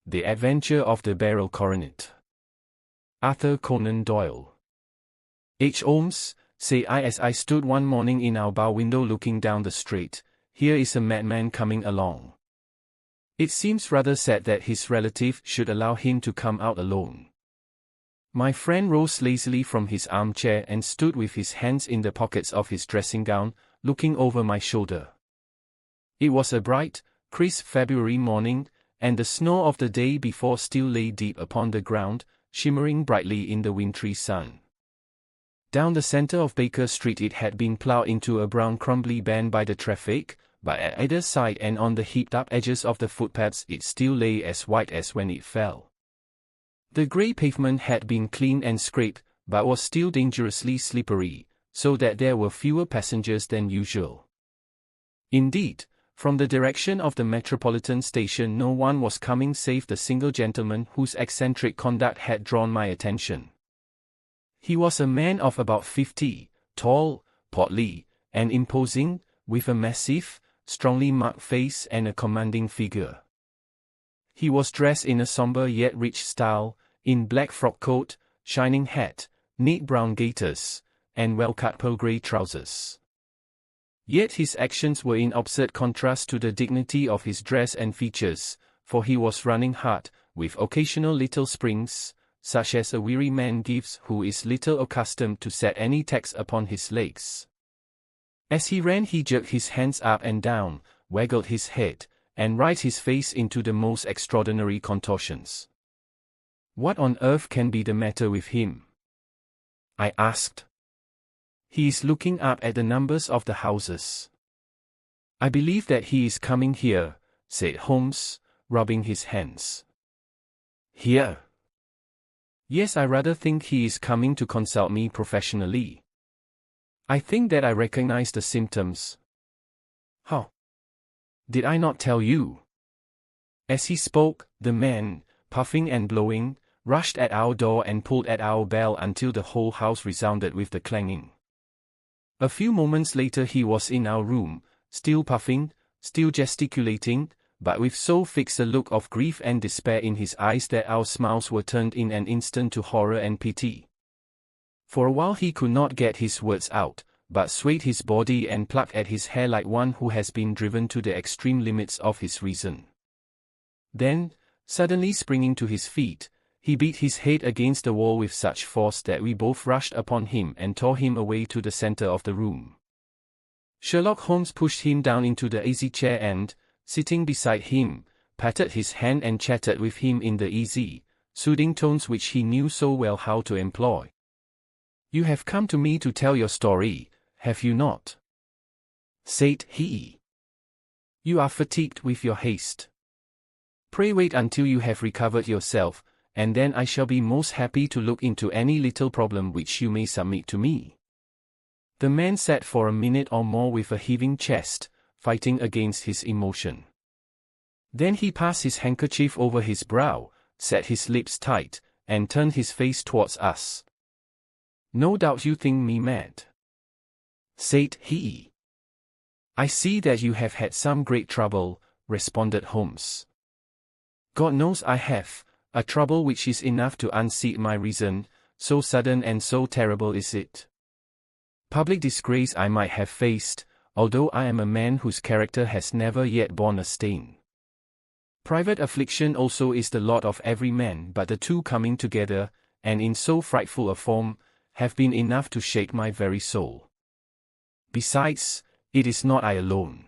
The Adventure of the Beryl Coronet. Arthur Conan Doyle. H. Holmes, say I as I stood one morning in our bow window looking down the street, here is a madman coming along. It seems rather sad that his relative should allow him to come out alone. My friend rose lazily from his armchair and stood with his hands in the pockets of his dressing gown, looking over my shoulder. It was a bright, crisp February morning, and the snow of the day before still lay deep upon the ground, shimmering brightly in the wintry sun. Down the center of Baker Street it had been plowed into a brown crumbly band by the traffic, but at either side and on the heaped-up edges of the footpaths it still lay as white as when it fell. The grey pavement had been cleaned and scraped, but was still dangerously slippery, so that there were fewer passengers than usual. Indeed, from the direction of the Metropolitan Station no one was coming save the single gentleman whose eccentric conduct had drawn my attention. He was a man of about 50, tall, portly, and imposing, with a massive, strongly marked face and a commanding figure. He was dressed in a somber yet rich style, in black frock coat, shining hat, neat brown gaiters, and well-cut pearl grey trousers. Yet his actions were in absurd contrast to the dignity of his dress and features, for he was running hard, with occasional little springs, such as a weary man gives who is little accustomed to set any tax upon his legs. As he ran he jerked his hands up and down, waggled his head, and writhed his face into the most extraordinary contortions. "What on earth can be the matter with him?" I asked. "He is looking up at the numbers of the houses." "I believe that he is coming here," said Holmes, rubbing his hands. "Here?" "Yes, I rather think he is coming to consult me professionally. I think that I recognize the symptoms." "How? Did I not tell you?" As he spoke, the man, puffing and blowing, rushed at our door and pulled at our bell until the whole house resounded with the clanging. A few moments later he was in our room, still puffing, still gesticulating, but with so fixed a look of grief and despair in his eyes that our smiles were turned in an instant to horror and pity. For a while he could not get his words out, but swayed his body and plucked at his hair like one who has been driven to the extreme limits of his reason. Then, suddenly springing to his feet, he beat his head against the wall with such force that we both rushed upon him and tore him away to the center of the room. Sherlock Holmes pushed him down into the easy chair and, sitting beside him, patted his hand and chatted with him in the easy, soothing tones which he knew so well how to employ. "You have come to me to tell your story, have you not?" said he. "You are fatigued with your haste. Pray wait until you have recovered yourself, and then I shall be most happy to look into any little problem which you may submit to me." The man sat for a minute or more with a heaving chest, fighting against his emotion. Then he passed his handkerchief over his brow, set his lips tight, and turned his face towards us. "No doubt you think me mad," said he. "I see that you have had some great trouble," responded Holmes. "God knows I have. A trouble which is enough to unseat my reason, so sudden and so terrible is it. Public disgrace I might have faced, although I am a man whose character has never yet borne a stain. Private affliction also is the lot of every man, but the two coming together, and in so frightful a form, have been enough to shake my very soul. Besides, it is not I alone.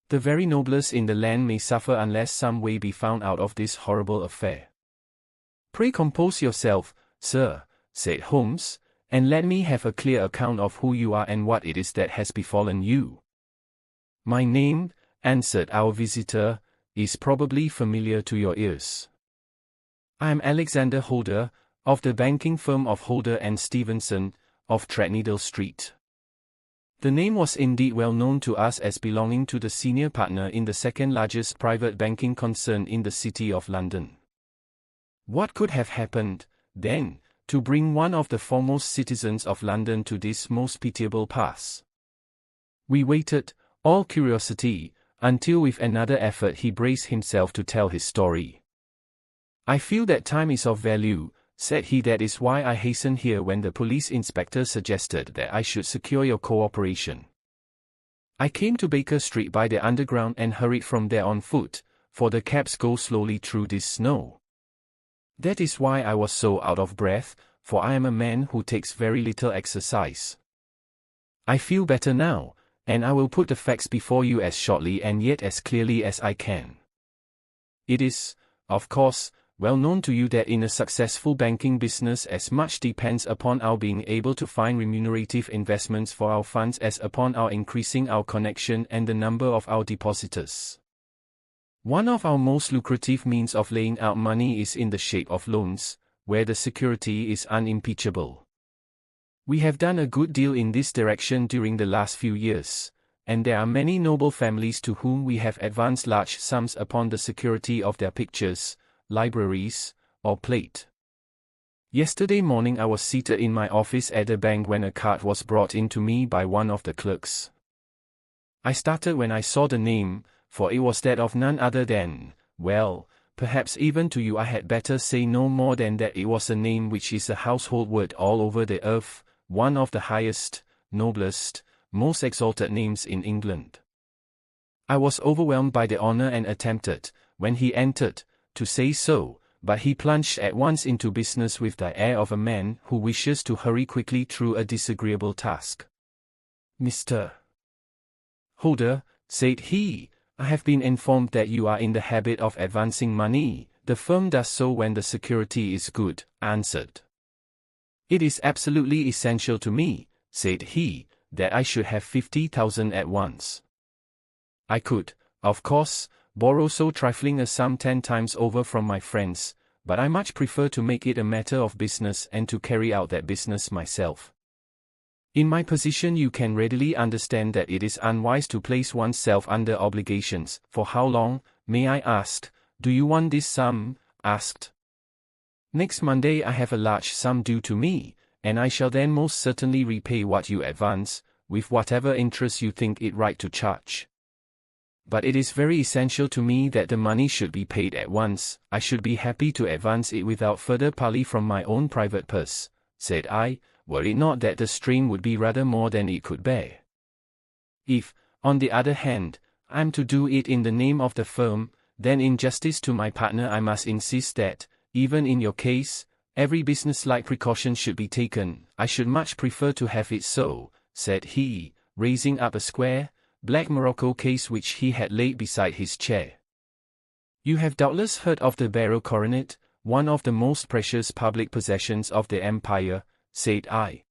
The very noblest in the land may suffer unless some way be found out of this horrible affair." "Pray compose yourself, sir," said Holmes, "and let me have a clear account of who you are and what it is that has befallen you." "My name," answered our visitor, "is probably familiar to your ears. I am Alexander Holder, of the banking firm of Holder and Stevenson, of Threadneedle Street." The name was indeed well known to us as belonging to the senior partner in the second largest private banking concern in the City of London. What could have happened, then, to bring one of the foremost citizens of London to this most pitiable pass? We waited, all curiosity, until with another effort he braced himself to tell his story. I feel that time is of value, said he. That is why I hastened here when the police inspector suggested that I should secure your cooperation. I came to Baker Street by the underground and hurried from there on foot, for the cabs go slowly through this snow. That is why I was so out of breath, for I am a man who takes very little exercise. I feel better now, and I will put the facts before you as shortly and yet as clearly as I can. It is, of course, well known to you that in a successful banking business as much depends upon our being able to find remunerative investments for our funds as upon our increasing our connection and the number of our depositors. One of our most lucrative means of laying out money is in the shape of loans, where the security is unimpeachable. We have done a good deal in this direction during the last few years, and there are many noble families to whom we have advanced large sums upon the security of their pictures, libraries, or plate. Yesterday morning I was seated in my office at the bank when a card was brought in to me by one of the clerks. I started when I saw the name, for it was that of none other than, well, perhaps even to you I had better say no more than that it was a name which is a household word all over the earth, one of the highest, noblest, most exalted names in England. I was overwhelmed by the honor and attempted, when he entered, to say so, but he plunged at once into business with the air of a man who wishes to hurry quickly through a disagreeable task. Mr. Holder, said he, I have been informed that you are in the habit of advancing money. The firm does so when the security is good, answered. It is absolutely essential to me, said he, that I should have 50,000 at once. I could, of course, borrow so trifling a sum 10 times over from my friends, but I much prefer to make it a matter of business and to carry out that business myself. In my position you can readily understand that it is unwise to place oneself under obligations. For how long, may I ask, do you want this sum? Asked. Next Monday I have a large sum due to me, and I shall then most certainly repay what you advance, with whatever interest you think it right to charge. But it is very essential to me that the money should be paid at once. I should be happy to advance it without further parley from my own private purse, said I, were it not that the strain would be rather more than it could bear. If, on the other hand, I am to do it in the name of the firm, then in justice to my partner I must insist that, even in your case, every business-like precaution should be taken. I should much prefer to have it so, said he, raising up a square, black morocco case which he had laid beside his chair. You have doubtless heard of the Beryl Coronet, one of the most precious public possessions of the empire, said I.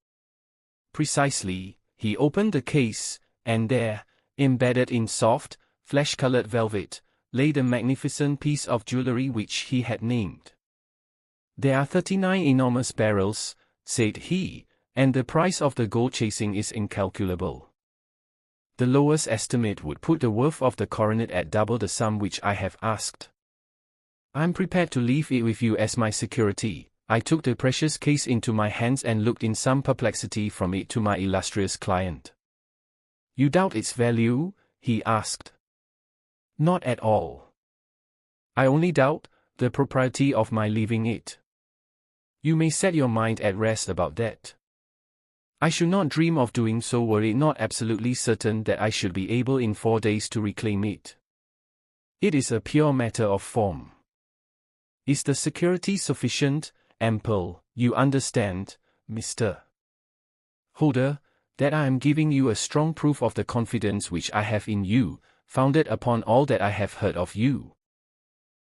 Precisely. He opened the case, and there, embedded in soft, flesh-colored velvet, lay the magnificent piece of jewelry which he had named. There are 39 enormous barrels, said he, and the price of the gold chasing is incalculable. The lowest estimate would put the worth of the coronet at double the sum which I have asked. I am prepared to leave it with you as my security. I took the precious case into my hands and looked in some perplexity from it to my illustrious client. You doubt its value? He asked. Not at all. I only doubt the propriety of my leaving it. You may set your mind at rest about that. I should not dream of doing so were it not absolutely certain that I should be able in 4 days to reclaim it. It is a pure matter of form. Is the security sufficient, ample, you understand, Mr. Holder, that I am giving you a strong proof of the confidence which I have in you, founded upon all that I have heard of you.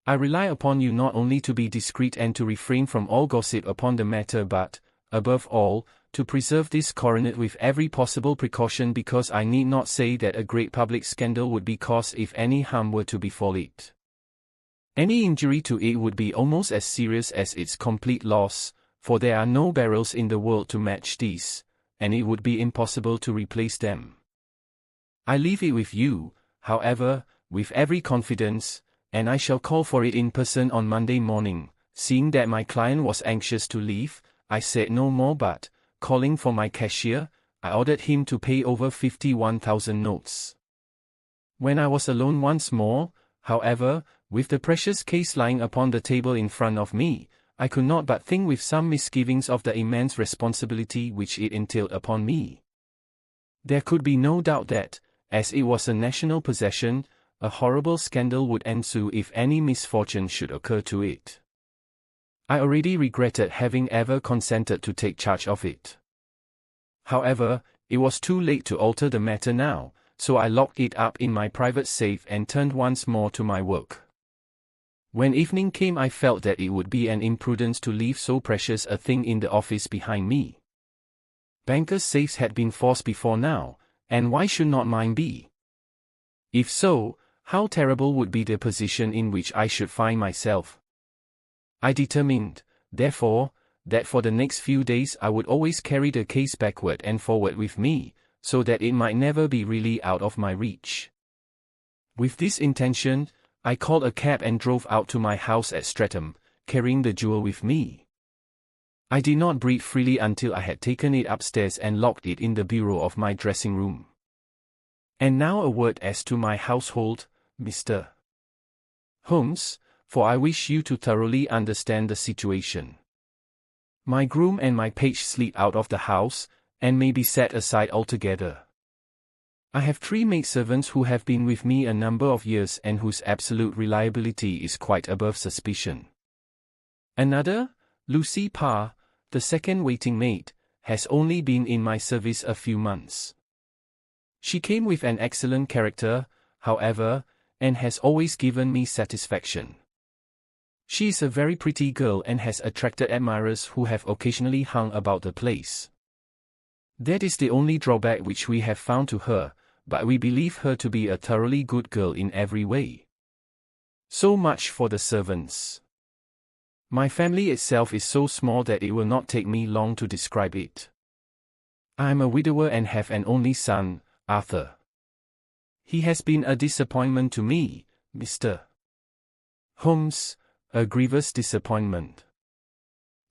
I rely upon you not only to be discreet and to refrain from all gossip upon the matter but, above all, to preserve this coronet with every possible precaution because I need not say that a great public scandal would be caused if any harm were to befall it. Any injury to it would be almost as serious as its complete loss, for there are no barrels in the world to match these, and it would be impossible to replace them. I leave it with you, however, with every confidence, and I shall call for it in person on Monday morning. Seeing that my client was anxious to leave, I said no more but, calling for my cashier, I ordered him to pay over 51,000 notes. When I was alone once more, however, With the precious case lying upon the table in front of me, I could not but think with some misgivings of the immense responsibility which it entailed upon me. There could be no doubt that, as it was a national possession, a horrible scandal would ensue if any misfortune should occur to it. I already regretted having ever consented to take charge of it. However, it was too late to alter the matter now, so I locked it up in my private safe and turned once more to my work. When evening came, I felt that it would be an imprudence to leave so precious a thing in the office behind me. Bankers' safes had been forced before now, and why should not mine be? If so, how terrible would be the position in which I should find myself? I determined, therefore, that for the next few days I would always carry the case backward and forward with me, so that it might never be really out of my reach. With this intention, I called a cab and drove out to my house at Streatham, carrying the jewel with me. I did not breathe freely until I had taken it upstairs and locked it in the bureau of my dressing room. And now a word as to my household, Mr. Holmes, for I wish you to thoroughly understand the situation. My groom and my page sleep out of the house, and may be set aside altogether. I have 3 maidservants who have been with me a number of years and whose absolute reliability is quite above suspicion. Another, Lucy Parr, the second waiting maid, has only been in my service a few months. She came with an excellent character, however, and has always given me satisfaction. She is a very pretty girl and has attracted admirers who have occasionally hung about the place. That is the only drawback which we have found to her, but we believe her to be a thoroughly good girl in every way. So much for the servants. My family itself is so small that it will not take me long to describe it. I am a widower and have an only son, Arthur. He has been a disappointment to me, Mr. Holmes, a grievous disappointment.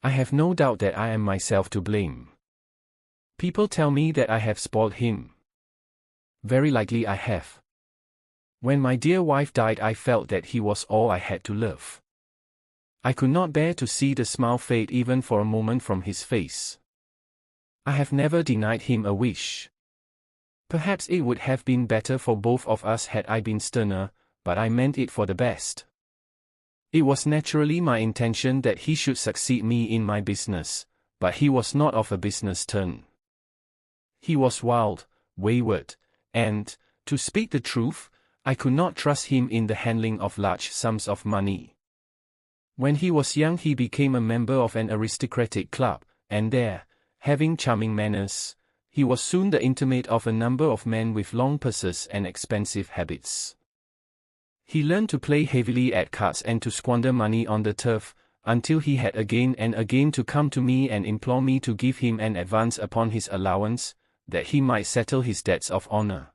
I have no doubt that I am myself to blame. People tell me that I have spoiled him. Very likely I have. When my dear wife died, I felt that he was all I had to love. I could not bear to see the smile fade even for a moment from his face. I have never denied him a wish. Perhaps it would have been better for both of us had I been sterner, but I meant it for the best. It was naturally my intention that he should succeed me in my business, but he was not of a business turn. He was wild, wayward, and, to speak the truth, I could not trust him in the handling of large sums of money. When he was young he became a member of an aristocratic club, and there, having charming manners, he was soon the intimate of a number of men with long purses and expensive habits. He learned to play heavily at cards and to squander money on the turf, until he had again and again to come to me and implore me to give him an advance upon his allowance, that he might settle his debts of honor.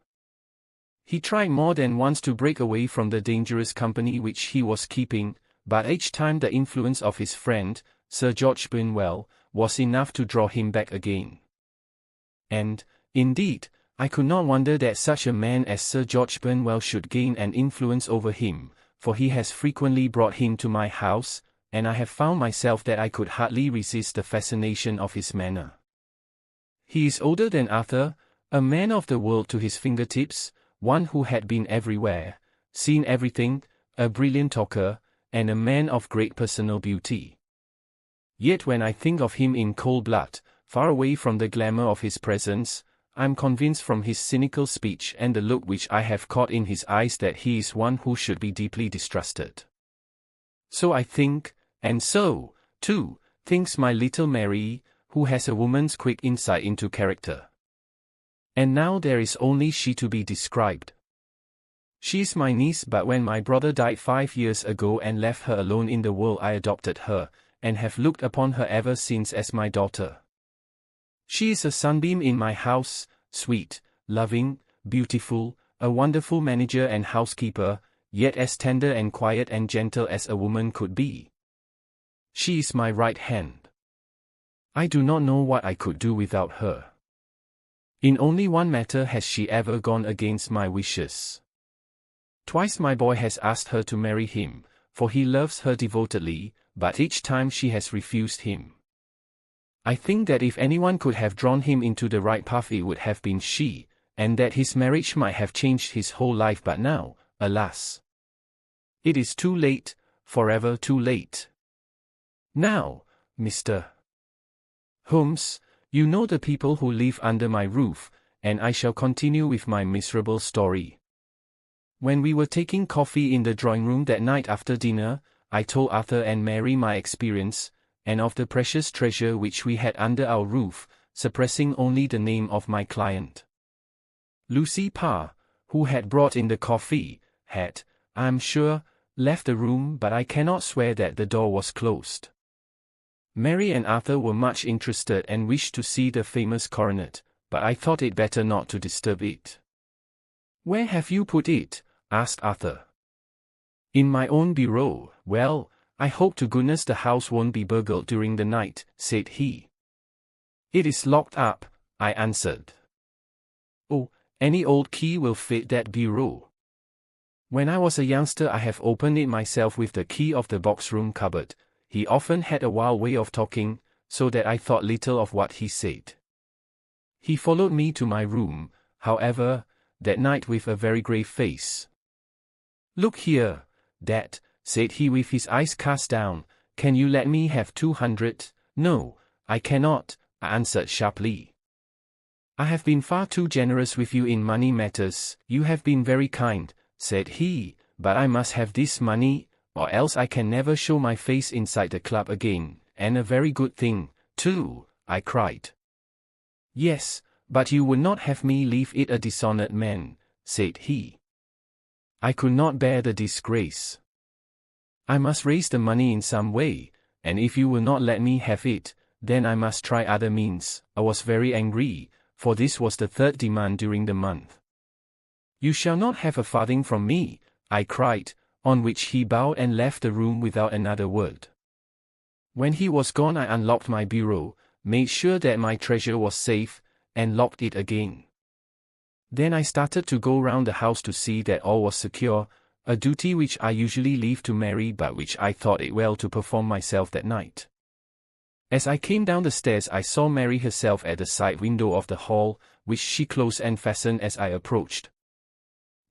He tried more than once to break away from the dangerous company which he was keeping, but each time the influence of his friend, Sir George Burnwell, was enough to draw him back again. And, indeed, I could not wonder that such a man as Sir George Burnwell should gain an influence over him, for he has frequently brought him to my house, and I have found myself that I could hardly resist the fascination of his manner. He is older than Arthur, a man of the world to his fingertips, one who had been everywhere, seen everything, a brilliant talker, and a man of great personal beauty. Yet when I think of him in cold blood, far away from the glamour of his presence, I am convinced from his cynical speech and the look which I have caught in his eyes that he is one who should be deeply distrusted. So I think, and so, too, thinks my little Mary, who has a woman's quick insight into character. And now there is only she to be described. She is my niece, but when my brother died 5 years ago and left her alone in the world, I adopted her, and have looked upon her ever since as my daughter. She is a sunbeam in my house, sweet, loving, beautiful, a wonderful manager and housekeeper, yet as tender and quiet and gentle as a woman could be. She is my right hand. I do not know what I could do without her. In only one matter has she ever gone against my wishes. Twice my boy has asked her to marry him, for he loves her devotedly, but each time she has refused him. I think that if anyone could have drawn him into the right path it would have been she, and that his marriage might have changed his whole life, but now, alas, it is too late, forever too late. Now, Mr. Holmes, you know the people who live under my roof, and I shall continue with my miserable story. When we were taking coffee in the drawing room that night after dinner, I told Arthur and Mary my experience, and of the precious treasure which we had under our roof, suppressing only the name of my client. Lucy Parr, who had brought in the coffee, had, I am sure, left the room, but I cannot swear that the door was closed. Mary and Arthur were much interested and wished to see the famous coronet, but I thought it better not to disturb it. "Where have you put it?" asked Arthur. "In my own bureau." "Well, I hope to goodness the house won't be burgled during the night," said he. "It is locked up," I answered. "Oh, any old key will fit that bureau. When I was a youngster I have opened it myself with the key of the box-room cupboard." He often had a wild way of talking, so that I thought little of what he said. He followed me to my room, however, that night with a very grave face. "Look here, Dad," said he with his eyes cast down, "can you let me have 200? "No, I cannot," I answered sharply. "I have been far too generous with you in money matters." "You have been very kind," said he, "but I must have this money, or else I can never show my face inside the club again, and a very good thing, too," I cried. "Yes, but you would not have me leave it a dishonored man," said he. "I could not bear the disgrace. I must raise the money in some way, and if you will not let me have it, then I must try other means." I was very angry, for this was the third demand during the month. "You shall not have a farthing from me," I cried, on which he bowed and left the room without another word. When he was gone I unlocked my bureau, made sure that my treasure was safe, and locked it again. Then I started to go round the house to see that all was secure, a duty which I usually leave to Mary but which I thought it well to perform myself that night. As I came down the stairs I saw Mary herself at the side window of the hall, which she closed and fastened as I approached.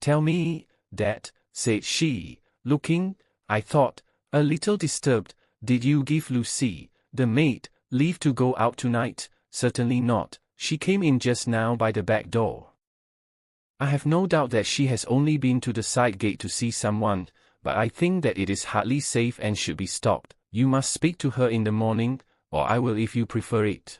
"Tell me, Dad," said she, looking, I thought, a little disturbed, "did you give Lucy, the maid, leave to go out tonight?" "Certainly not, she came in just now by the back door. I have no doubt that she has only been to the side gate to see someone, but I think that it is hardly safe and should be stopped. You must speak to her in the morning, or I will if you prefer it."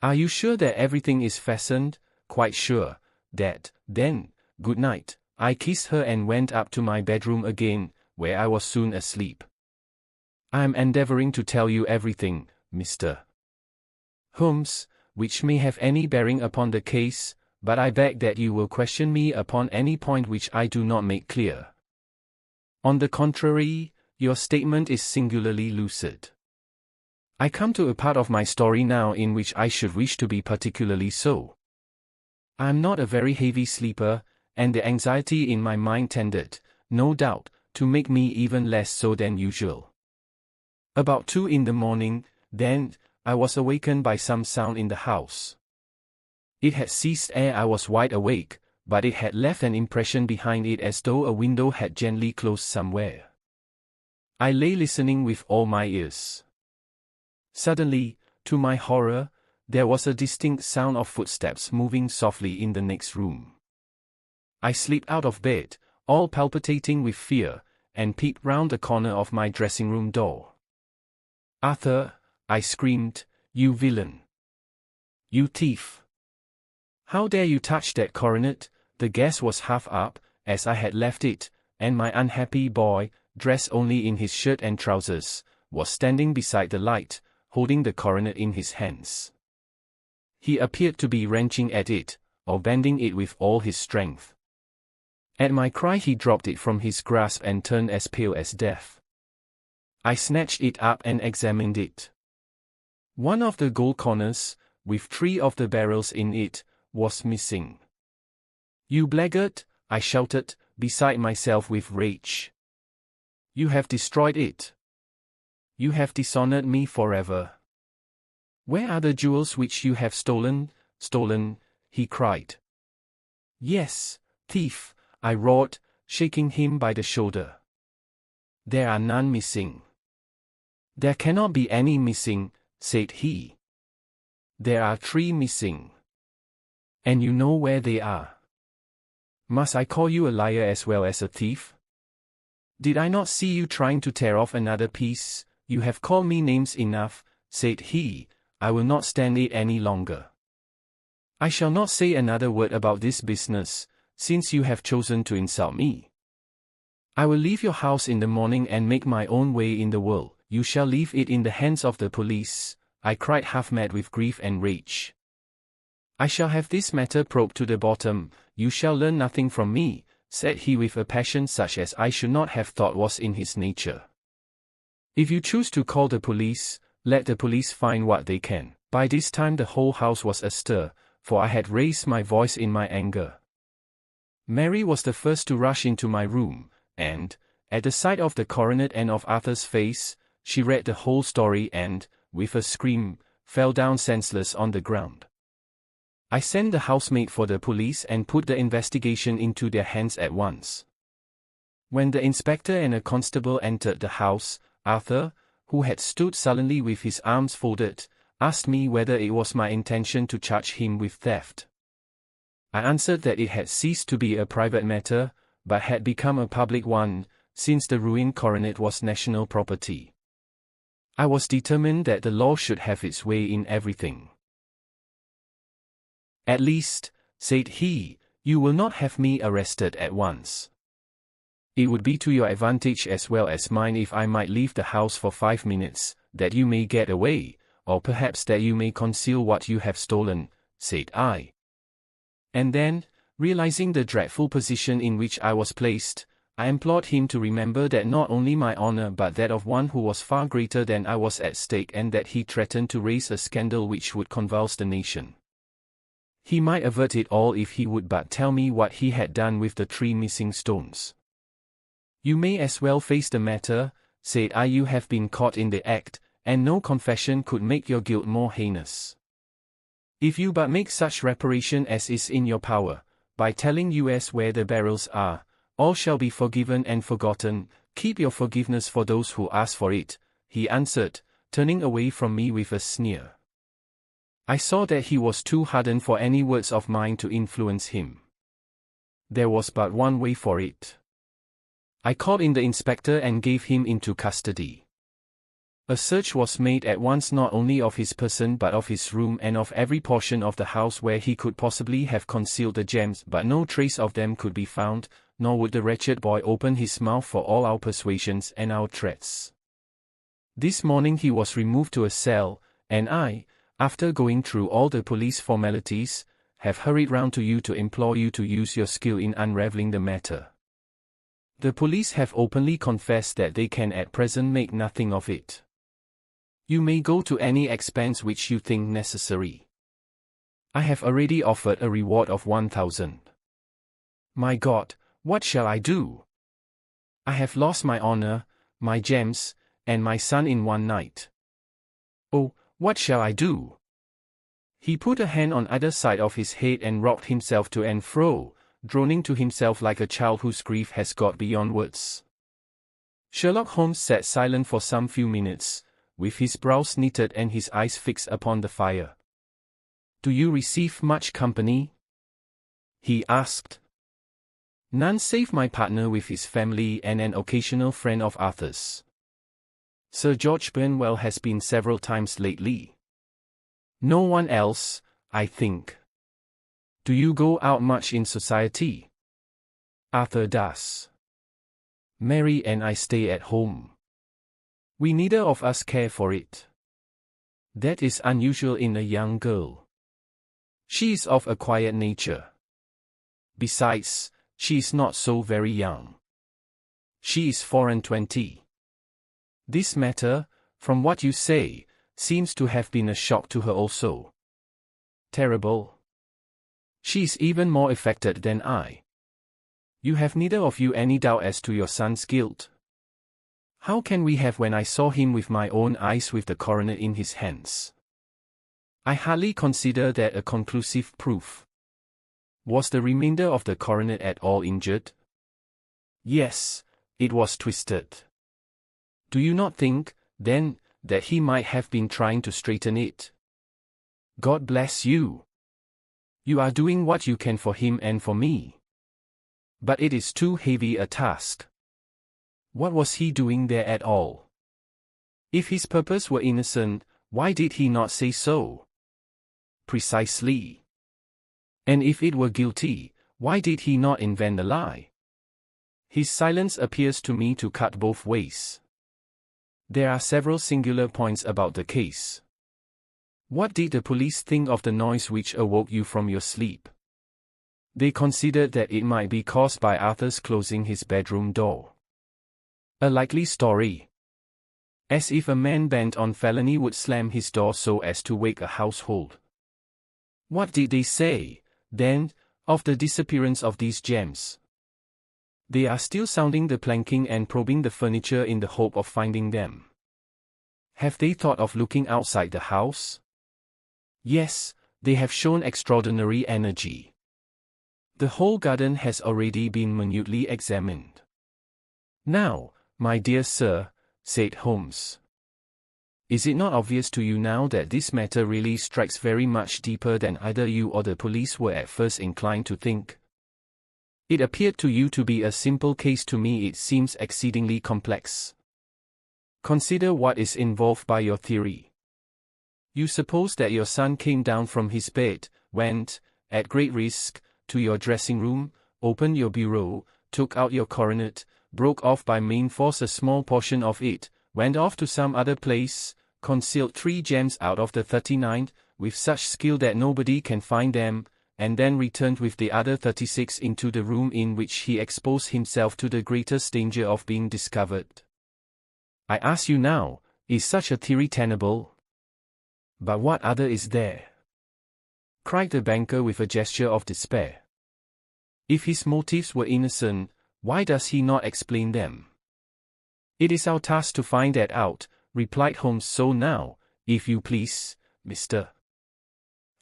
"Are you sure that everything is fastened?" "Quite sure, Dad." "Then, good night." I kissed her and went up to my bedroom again, where I was soon asleep. I am endeavoring to tell you everything, Mr. Holmes, which may have any bearing upon the case, but I beg that you will question me upon any point which I do not make clear. On the contrary, your statement is singularly lucid. I come to a part of my story now in which I should wish to be particularly so. I am not a very heavy sleeper, and the anxiety in my mind tended, no doubt, to make me even less so than usual. About 2 in the morning, then, I was awakened by some sound in the house. It had ceased ere I was wide awake, but it had left an impression behind it as though a window had gently closed somewhere. I lay listening with all my ears. Suddenly, to my horror, there was a distinct sound of footsteps moving softly in the next room. I slipped out of bed, all palpitating with fear, and peeped round the corner of my dressing-room door. "Arthur," I screamed, "you villain! You thief! How dare you touch that coronet?" The gas was half up, as I had left it, and my unhappy boy, dressed only in his shirt and trousers, was standing beside the light, holding the coronet in his hands. He appeared to be wrenching at it, or bending it with all his strength. At my cry he dropped it from his grasp and turned as pale as death. I snatched it up and examined it. One of the gold corners, with 3 of the barrels in it, was missing. "You blackguard," I shouted, beside myself with rage. You have destroyed it. You have dishonored me forever. Where are the jewels which you have stolen? Stolen, he cried. Yes, thief, I roared, shaking him by the shoulder. There are none missing. There cannot be any missing, said he. There are 3 missing. And you know where they are. Must I call you a liar as well as a thief? Did I not see you trying to tear off another piece? You have called me names enough, said he. I will not stand it any longer. I shall not say another word about this business, since you have chosen to insult me. I will leave your house in the morning and make my own way in the world. You shall leave it in the hands of the police, I cried half mad with grief and rage. I shall have this matter probed to the bottom. You shall learn nothing from me, said he with a passion such as I should not have thought was in his nature. If you choose to call the police, let the police find what they can. By this time the whole house was astir, for I had raised my voice in my anger. Mary was the first to rush into my room, and, at the sight of the coronet and of Arthur's face, she read the whole story and, with a scream, fell down senseless on the ground. I sent the housemaid for the police and put the investigation into their hands at once. When the inspector and a constable entered the house, Arthur, who had stood sullenly with his arms folded, asked me whether it was my intention to charge him with theft. I answered that it had ceased to be a private matter, but had become a public one, since the ruined coronet was national property. I was determined that the law should have its way in everything. At least, said he, you will not have me arrested at once. It would be to your advantage as well as mine if I might leave the house for 5 minutes, that you may get away, or perhaps that you may conceal what you have stolen, said I. And then, realizing the dreadful position in which I was placed, I implored him to remember that not only my honor but that of one who was far greater than I was at stake, and that he threatened to raise a scandal which would convulse the nation. He might avert it all if he would but tell me what he had done with the 3 missing stones. You may as well face the matter, said I. You have been caught in the act, and no confession could make your guilt more heinous. If you but make such reparation as is in your power, by telling us where the barrels are, all shall be forgiven and forgotten. Keep your forgiveness for those who ask for it, he answered, turning away from me with a sneer. I saw that he was too hardened for any words of mine to influence him. There was but one way for it. I called in the inspector and gave him into custody. A search was made at once not only of his person but of his room and of every portion of the house where he could possibly have concealed the gems, but no trace of them could be found, nor would the wretched boy open his mouth for all our persuasions and our threats. This morning he was removed to a cell, and I, after going through all the police formalities, have hurried round to you to implore you to use your skill in unraveling the matter. The police have openly confessed that they can at present make nothing of it. You may go to any expense which you think necessary. I have already offered a reward of 1,000. My God, what shall I do? I have lost my honor, my gems, and my son in one night. Oh, what shall I do? He put a hand on either side of his head and rocked himself to and fro, droning to himself like a child whose grief has got beyond words. Sherlock Holmes sat silent for some few minutes, with his brows knitted and his eyes fixed upon the fire. Do you receive much company? He asked. None save my partner with his family and an occasional friend of Arthur's. Sir George Burnwell has been several times lately. No one else, I think. Do you go out much in society? Arthur does. Mary and I stay at home. We neither of us care for it. That is unusual in a young girl. She is of a quiet nature. Besides, she is not so very young. She is 24. This matter, from what you say, seems to have been a shock to her also. Terrible. She is even more affected than I. You have neither of you any doubt as to your son's guilt? How can we have when I saw him with my own eyes with the coronet in his hands? I hardly consider that a conclusive proof. Was the remainder of the coronet at all injured? Yes, it was twisted. Do you not think, then, that he might have been trying to straighten it? God bless you. You are doing what you can for him and for me. But it is too heavy a task. What was he doing there at all? If his purpose were innocent, why did he not say so? Precisely. And if it were guilty, why did he not invent a lie? His silence appears to me to cut both ways. There are several singular points about the case. What did the police think of the noise which awoke you from your sleep? They considered that it might be caused by Arthur's closing his bedroom door. A likely story. As if a man bent on felony would slam his door so as to wake a household. What did they say, then, of the disappearance of these gems? They are still sounding the planking and probing the furniture in the hope of finding them. Have they thought of looking outside the house? Yes, they have shown extraordinary energy. The whole garden has already been minutely examined. Now, my dear sir, said Holmes, is it not obvious to you now that this matter really strikes very much deeper than either you or the police were at first inclined to think? It appeared to you to be a simple case. To me it seems exceedingly complex. Consider what is involved by your theory. You suppose that your son came down from his bed, went, at great risk, to your dressing room, opened your bureau, took out your coronet, broke off by main force a small portion of it, went off to some other place, concealed 3 gems out of the 39, with such skill that nobody can find them, and then returned with the other 36 into the room in which he exposed himself to the greatest danger of being discovered. I ask you now, is such a theory tenable? But what other is there? Cried the banker with a gesture of despair. If his motives were innocent, why does he not explain them? It is our task to find that out, replied Holmes. So now, if you please, Mr.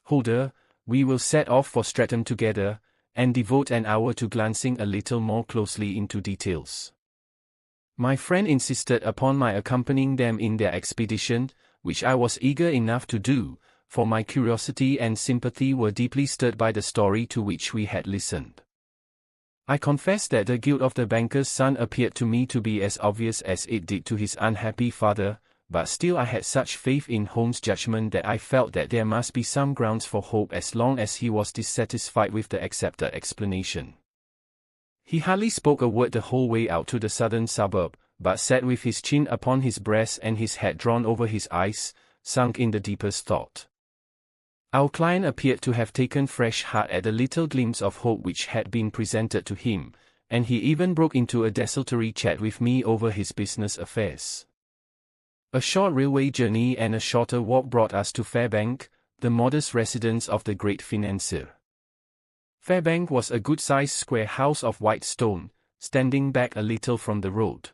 Holder, we will set off for Streatham together, and devote an hour to glancing a little more closely into details. My friend insisted upon my accompanying them in their expedition, which I was eager enough to do, for my curiosity and sympathy were deeply stirred by the story to which we had listened. I confess that the guilt of the banker's son appeared to me to be as obvious as it did to his unhappy father, but still I had such faith in Holmes' judgment that I felt that there must be some grounds for hope as long as he was dissatisfied with the accepted explanation. He hardly spoke a word the whole way out to the southern suburb, but sat with his chin upon his breast and his head drawn over his eyes, sunk in the deepest thought. Our client appeared to have taken fresh heart at the little glimpse of hope which had been presented to him, and he even broke into a desultory chat with me over his business affairs. A short railway journey and a shorter walk brought us to Fairbank, the modest residence of the great financier. Fairbank was a good-sized square house of white stone, standing back a little from the road.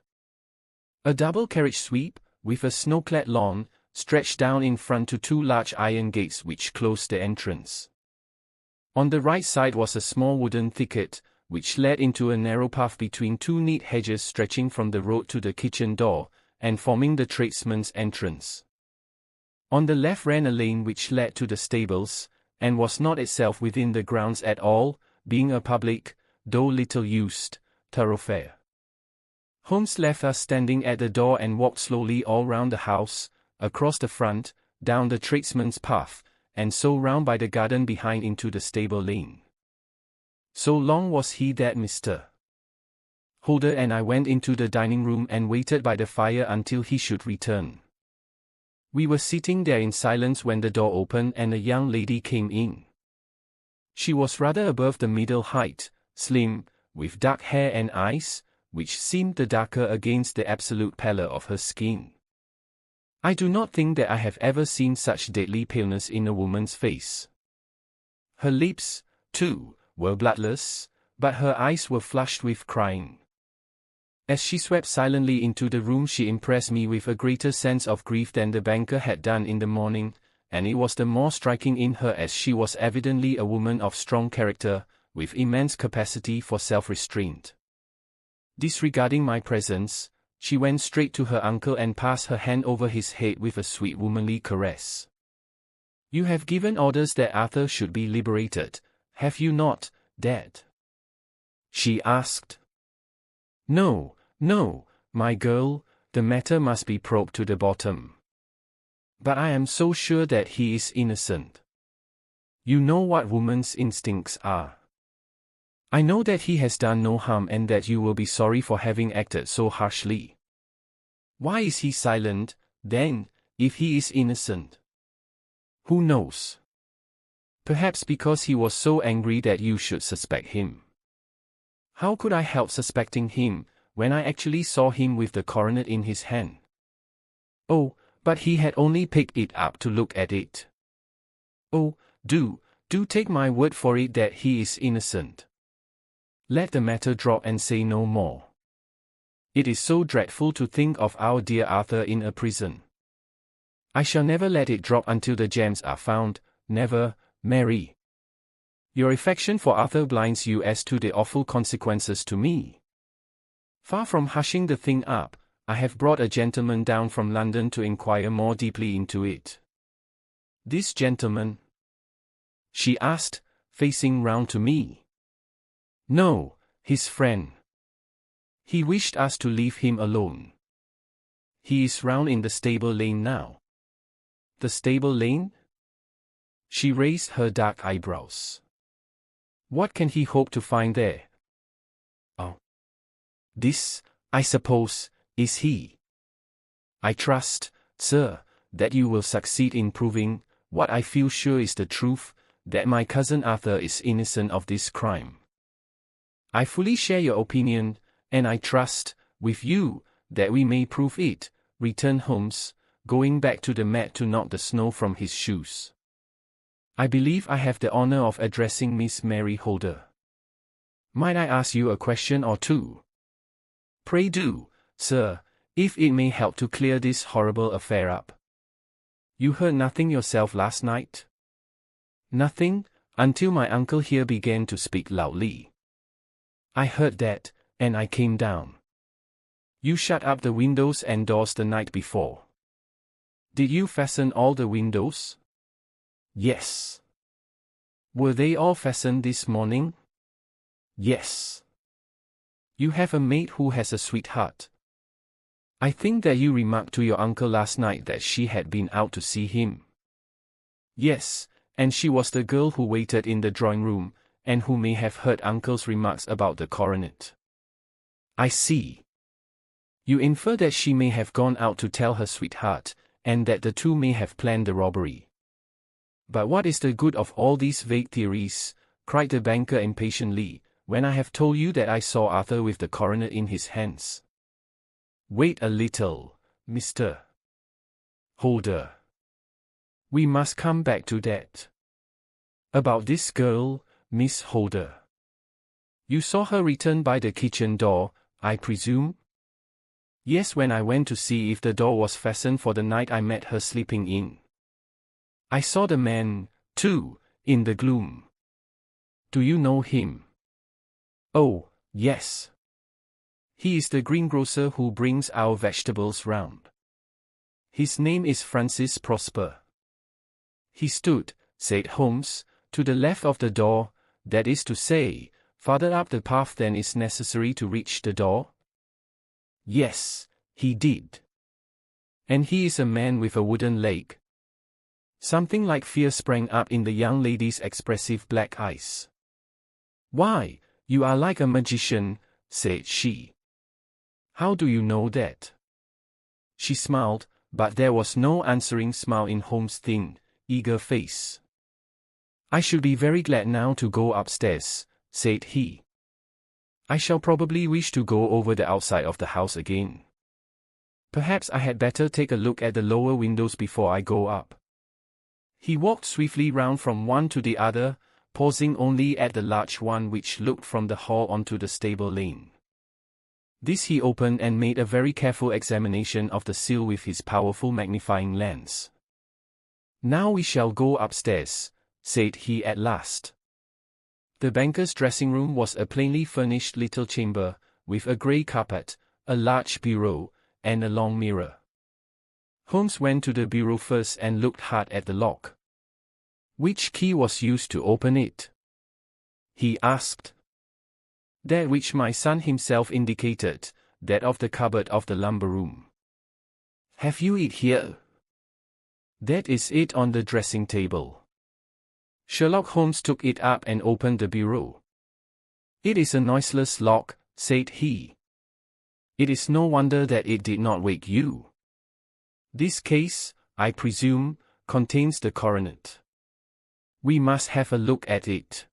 A double carriage sweep, with a snow-clad lawn, stretched down in front to 2 large iron gates which closed the entrance. On the right side was a small wooden thicket, which led into a narrow path between 2 neat hedges stretching from the road to the kitchen door, and forming the tradesman's entrance. On the left ran a lane which led to the stables, and was not itself within the grounds at all, being a public, though little used, thoroughfare. Holmes left us standing at the door and walked slowly all round the house, across the front, down the tradesman's path, and so round by the garden behind into the stable lane. So long was he that Mr. Holder and I went into the dining room and waited by the fire until he should return. We were sitting there in silence when the door opened and a young lady came in. She was rather above the middle height, slim, with dark hair and eyes, which seemed the darker against the absolute pallor of her skin. I do not think that I have ever seen such deadly paleness in a woman's face. Her lips, too, were bloodless, but her eyes were flushed with crying. As she swept silently into the room, she impressed me with a greater sense of grief than the banker had done in the morning, and it was the more striking in her as she was evidently a woman of strong character, with immense capacity for self-restraint. Disregarding my presence, she went straight to her uncle and passed her hand over his head with a sweet womanly caress. "You have given orders that Arthur should be liberated, have you not, Dad?" she asked. "No, no, my girl, the matter must be probed to the bottom. But I am so sure that he is innocent. You know what woman's instincts are. I know that he has done no harm and that you will be sorry for having acted so harshly. Why is he silent, then, if he is innocent? Who knows? Perhaps because he was so angry that you should suspect him." "How could I help suspecting him, when I actually saw him with the coronet in his hand?" "Oh, but he had only picked it up to look at it. Oh, do take my word for it that he is innocent. Let the matter drop and say no more. It is so dreadful to think of our dear Arthur in a prison. I shall never let it drop until the gems are found, never, Mary. Your affection for Arthur blinds you as to the awful consequences to me. Far from hushing the thing up, I have brought a gentleman down from London to inquire more deeply into it." "This gentleman?" she asked, facing round to me. "No, his friend. He wished us to leave him alone. He is round in the stable lane now." "The stable lane?" She raised her dark eyebrows. "What can he hope to find there?" "Oh. This, I suppose, is he. I trust, sir, that you will succeed in proving, what I feel sure is the truth, that my cousin Arthur is innocent of this crime." "I fully share your opinion, and I trust, with you, that we may prove it," returned Holmes, going back to the mat to knock the snow from his shoes. "I believe I have the honor of addressing Miss Mary Holder. Might I ask you a question or two?" "Pray do, sir, if it may help to clear this horrible affair up." "You heard nothing yourself last night?" "Nothing, until my uncle here began to speak loudly. I heard that, and I came down." "You shut up the windows and doors the night before. Did you fasten all the windows?" "Yes." "Were they all fastened this morning?" "Yes." "You have a maid who has a sweetheart. I think that you remarked to your uncle last night that she had been out to see him." "Yes, and she was the girl who waited in the drawing room, and who may have heard uncle's remarks about the coronet." "I see. You infer that she may have gone out to tell her sweetheart, and that the two may have planned the robbery." "But what is the good of all these vague theories?" cried the banker impatiently, "when I have told you that I saw Arthur with the coronet in his hands." "Wait a little, Mr. Holder. We must come back to that. About this girl, Miss Holder. You saw her return by the kitchen door, I presume?" "Yes, when I went to see if the door was fastened for the night I met her sleeping in. I saw the man, too, in the gloom." "Do you know him?" "Oh, yes. He is the greengrocer who brings our vegetables round. His name is Francis Prosper." "He stood," said Holmes, "to the left of the door, that is to say, farther up the path than is necessary to reach the door?" "Yes, he did." "And he is a man with a wooden leg?" Something like fear sprang up in the young lady's expressive black eyes. "Why, you are like a magician," said she. "How do you know that?" She smiled, but there was no answering smile in Holmes' thin, eager face. "I should be very glad now to go upstairs," said he. "I shall probably wish to go over the outside of the house again. Perhaps I had better take a look at the lower windows before I go up." He walked swiftly round from one to the other, pausing only at the large one which looked from the hall onto the stable lane. This he opened and made a very careful examination of the seal with his powerful magnifying lens. "Now we shall go upstairs," said he at last. The banker's dressing room was a plainly furnished little chamber, with a grey carpet, a large bureau, and a long mirror. Holmes went to the bureau first and looked hard at the lock. "Which key was used to open it?" he asked. "That which my son himself indicated, that of the cupboard of the lumber room." "Have you it here?" "That is it on the dressing table." Sherlock Holmes took it up and opened the bureau. "It is a noiseless lock," said he. "It is no wonder that it did not wake you. This case, I presume, contains the coronet. We must have a look at it."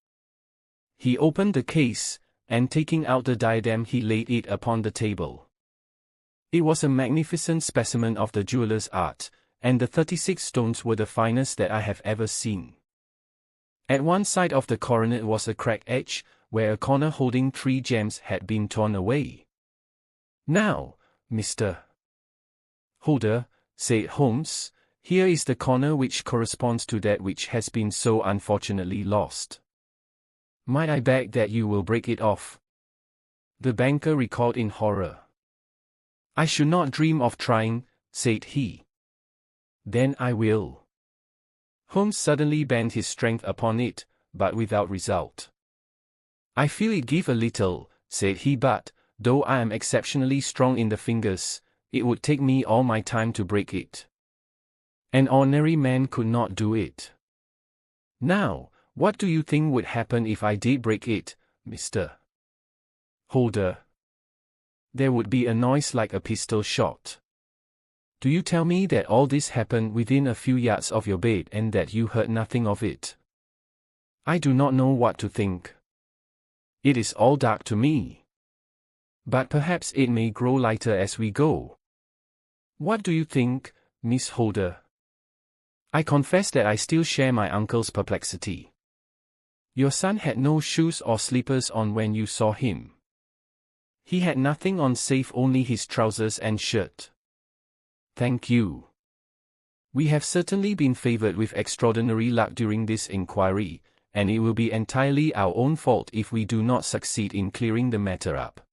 He opened the case, and taking out the diadem he laid it upon the table. It was a magnificent specimen of the jeweller's art, and the 36 stones were the finest that I have ever seen. At one side of the coronet was a cracked edge, where a corner holding 3 gems had been torn away. "Now, Mr. Holder," said Holmes, "here is the corner which corresponds to that which has been so unfortunately lost. Might I beg that you will break it off?" The banker recoiled in horror. "I should not dream of trying," said he. "Then I will." Holmes suddenly bent his strength upon it, but without result. "I feel it give a little," said he, "but, though I am exceptionally strong in the fingers, it would take me all my time to break it. An ordinary man could not do it. Now, what do you think would happen if I did break it, Mr. Holder?" "There would be a noise like a pistol shot." "Do you tell me that all this happened within a few yards of your bed and that you heard nothing of it?" "I do not know what to think. It is all dark to me. But perhaps it may grow lighter as we go. What do you think, Miss Holder?" "I confess that I still share my uncle's perplexity. Your son had no shoes or slippers on when you saw him." "He had nothing on save only his trousers and shirt." "Thank you. We have certainly been favored with extraordinary luck during this inquiry, and it will be entirely our own fault if we do not succeed in clearing the matter up.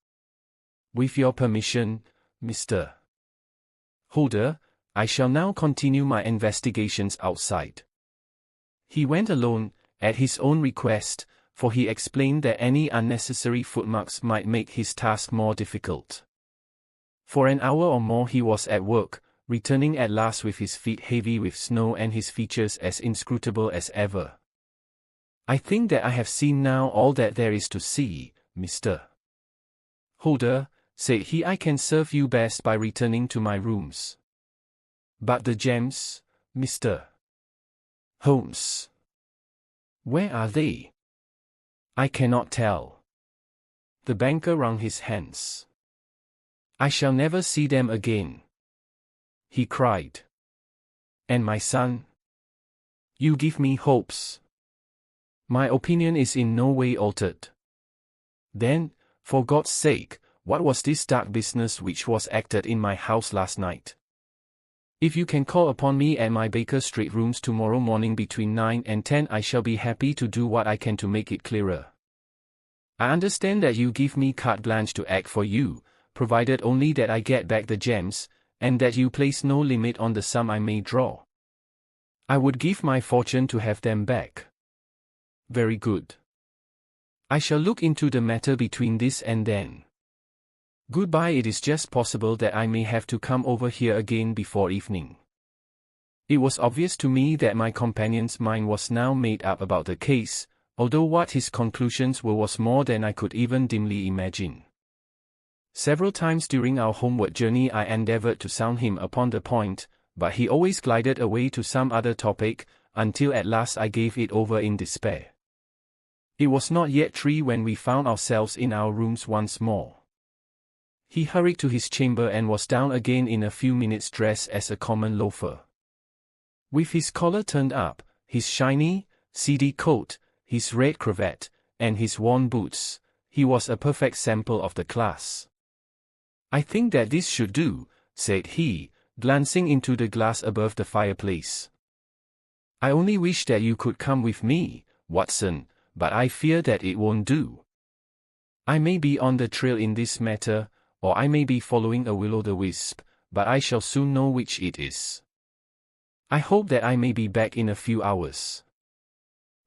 With your permission, Mr. Holder, I shall now continue my investigations outside." He went alone, at his own request, for he explained that any unnecessary footmarks might make his task more difficult. For an hour or more he was at work, returning at last with his feet heavy with snow and his features as inscrutable as ever. "I think that I have seen now all that there is to see, Mr. Holder," said he. "I can serve you best by returning to my rooms." "But the gems, Mr. Holmes? Where are they?" "I cannot tell." The banker wrung his hands. "I shall never see them again," he cried. "And my son? You give me hopes." "My opinion is in no way altered." "Then, for God's sake, what was this dark business which was acted in my house last night? If you can call upon me at my Baker Street rooms tomorrow morning between 9 and 10, I shall be happy to do what I can to make it clearer. I understand that you give me carte blanche to act for you, provided only that I get back the gems, and that you place no limit on the sum I may draw." "I would give my fortune to have them back." "Very good. I shall look into the matter between this and then. Goodbye. It is just possible that I may have to come over here again before evening." It was obvious to me that my companion's mind was now made up about the case, although what his conclusions were was more than I could even dimly imagine. Several times during our homeward journey I endeavored to sound him upon the point, but he always glided away to some other topic, until at last I gave it over in despair. It was not yet 3 when we found ourselves in our rooms once more. He hurried to his chamber and was down again in a few minutes, dressed as a common loafer. With his collar turned up, his shiny, seedy coat, his red cravat, and his worn boots. He was a perfect sample of the class. "I think that this should do," said he, glancing into the glass above the fireplace. "I only wish that you could come with me, Watson, but I fear that it won't do. I may be on the trail in this matter, or I may be following a will-o'-the-wisp, but I shall soon know which it is. I hope that I may be back in a few hours."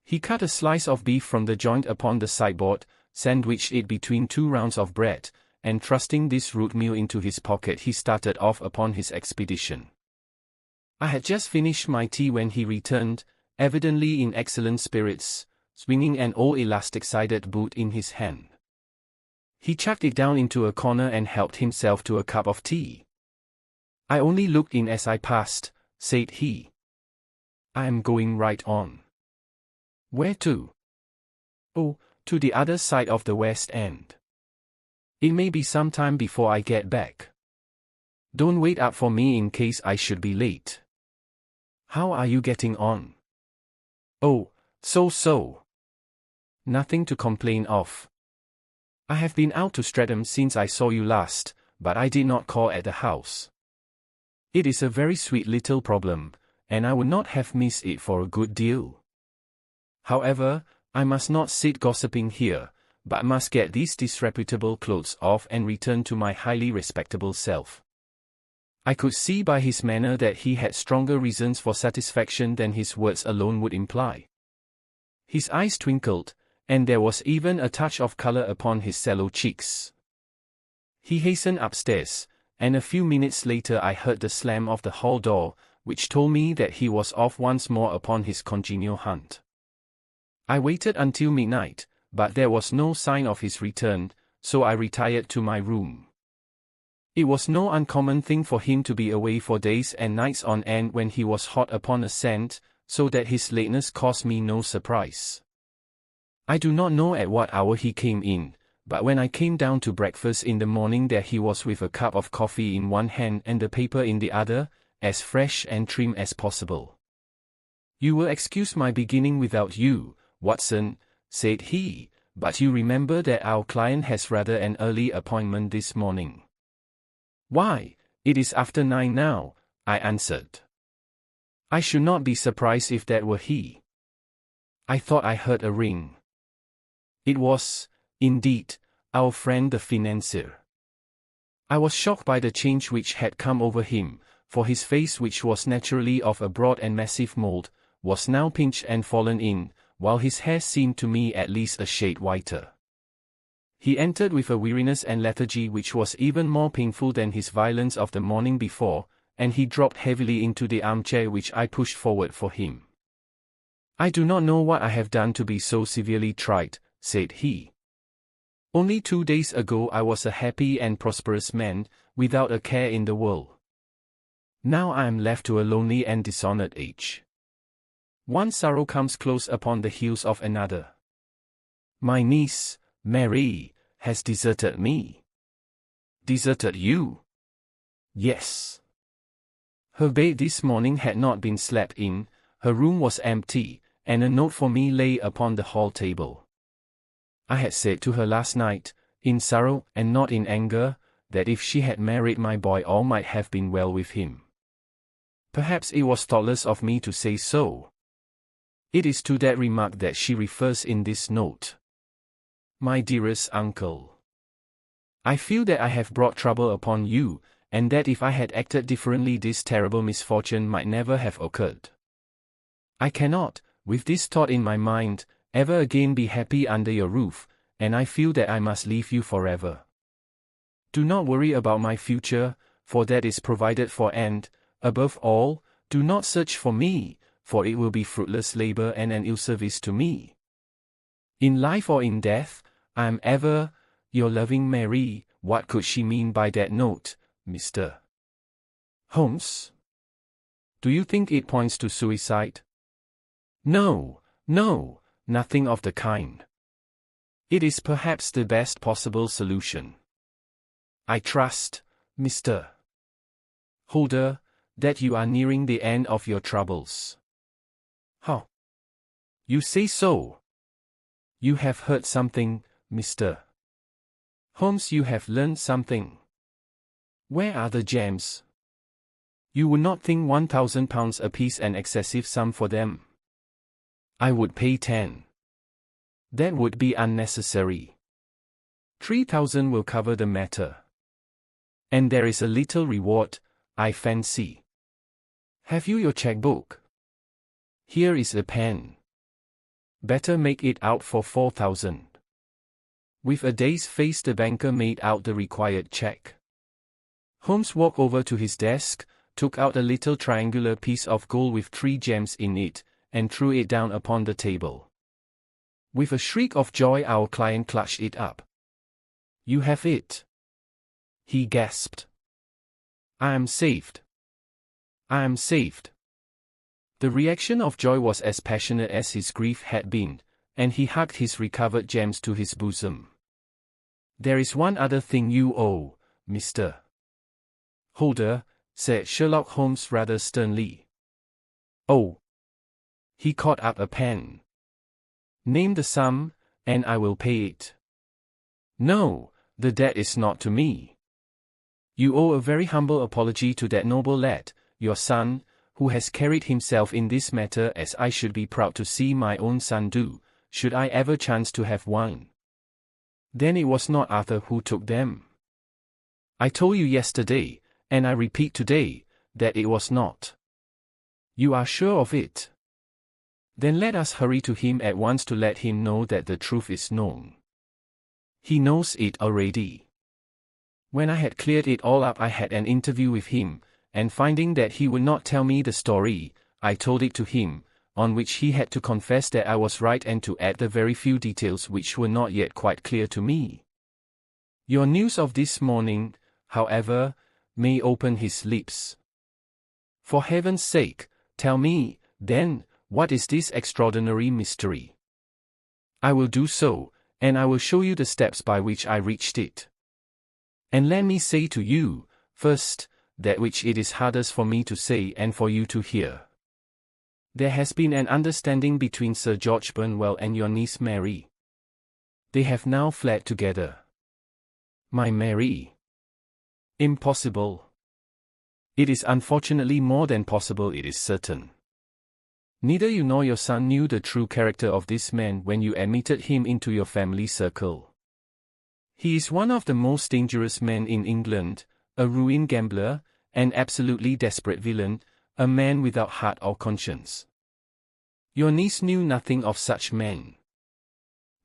He cut a slice of beef from the joint upon the sideboard, sandwiched it between 2 rounds of bread, and thrusting this root meal into his pocket he started off upon his expedition. I had just finished my tea when he returned, evidently in excellent spirits, swinging an old elastic-sided boot in his hand. He chucked it down into a corner and helped himself to a cup of tea. "I only looked in as I passed," said he. "I am going right on." "Where to?" "Oh, to the other side of the West End. It may be some time before I get back. Don't wait up for me in case I should be late." "How are you getting on?" "Oh, so. Nothing to complain of. I have been out to Streatham since I saw you last, but I did not call at the house. It is a very sweet little problem, and I would not have missed it for a good deal. However, I must not sit gossiping here, but must get these disreputable clothes off and return to my highly respectable self." I could see by his manner that he had stronger reasons for satisfaction than his words alone would imply. His eyes twinkled, and there was even a touch of color upon his sallow cheeks. He hastened upstairs, and a few minutes later I heard the slam of the hall door, which told me that he was off once more upon his congenial hunt. I waited until midnight, but there was no sign of his return, so I retired to my room. It was no uncommon thing for him to be away for days and nights on end when he was hot upon a scent, so that his lateness caused me no surprise. I do not know at what hour he came in, but when I came down to breakfast in the morning there he was with a cup of coffee in one hand and the paper in the other, as fresh and trim as possible. "You will excuse my beginning without you, Watson," said he, "but you remember that our client has rather an early appointment this morning." "Why, it is after 9 now," I answered. "I should not be surprised if that were he. I thought I heard a ring." It was, indeed, our friend the financier. I was shocked by the change which had come over him, for his face, which was naturally of a broad and massive mold, was now pinched and fallen in, while his hair seemed to me at least a shade whiter. He entered with a weariness and lethargy which was even more painful than his violence of the morning before, and he dropped heavily into the armchair which I pushed forward for him. "I do not know what I have done to be so severely tried," said he. "Only 2 days ago I was a happy and prosperous man, without a care in the world. Now I am left to a lonely and dishonored age. One sorrow comes close upon the heels of another. My niece, Mary, has deserted me." "Deserted you?" "Yes. Her bed this morning had not been slept in, her room was empty, and a note for me lay upon the hall table. I had said to her last night, in sorrow and not in anger, that if she had married my boy all might have been well with him. Perhaps it was thoughtless of me to say so. It is to that remark that she refers in this note. My dearest uncle, I feel that I have brought trouble upon you, and that if I had acted differently this terrible misfortune might never have occurred. I cannot, with this thought in my mind, ever again be happy under your roof, and I feel that I must leave you forever. Do not worry about my future, for that is provided for, and, above all, do not search for me, for it will be fruitless labor and an ill service to me. In life or in death, I am ever, your loving Mary. What could she mean by that note, Mr. Holmes? Do you think it points to suicide? No, nothing of the kind. It is perhaps the best possible solution. I trust, Mr. Holder, that you are nearing the end of your troubles. How? You say so? You have heard something, Mr. Holmes, you have learned something. Where are the gems? You would not think £1,000 apiece an excessive sum for them. I would pay 10. That would be unnecessary. 3,000 will cover the matter. And there is a little reward, I fancy. Have you your checkbook? Here is a pen. Better make it out for 4,000. With a dazed face the banker made out the required check. Holmes walked over to his desk, took out a little triangular piece of gold with 3 gems in it, and threw it down upon the table. With a shriek of joy our client clutched it up. You have it, he gasped. I am saved. I am saved. The reaction of joy was as passionate as his grief had been, and he hugged his recovered gems to his bosom. There is one other thing you owe, Mr. Holder, said Sherlock Holmes rather sternly. Oh. He caught up a pen. Name the sum, and I will pay it. No, the debt is not to me. You owe a very humble apology to that noble lad, your son, who has carried himself in this matter as I should be proud to see my own son do, should I ever chance to have one. Then it was not Arthur who took them. I told you yesterday, and I repeat today, that it was not. You are sure of it? Then let us hurry to him at once to let him know that the truth is known. He knows it already. When I had cleared it all up I had an interview with him, and finding that he would not tell me the story, I told it to him, on which he had to confess that I was right and to add the very few details which were not yet quite clear to me. Your news of this morning, however, may open his lips. For heaven's sake, tell me, then, what is this extraordinary mystery? I will do so, and I will show you the steps by which I reached it. And let me say to you, first, that which it is hardest for me to say and for you to hear. There has been an understanding between Sir George Burnwell and your niece Mary. They have now fled together. My Mary. Impossible. It is unfortunately more than possible, it is certain. Neither you nor your son knew the true character of this man when you admitted him into your family circle. He is one of the most dangerous men in England, a ruined gambler, an absolutely desperate villain, a man without heart or conscience. Your niece knew nothing of such men.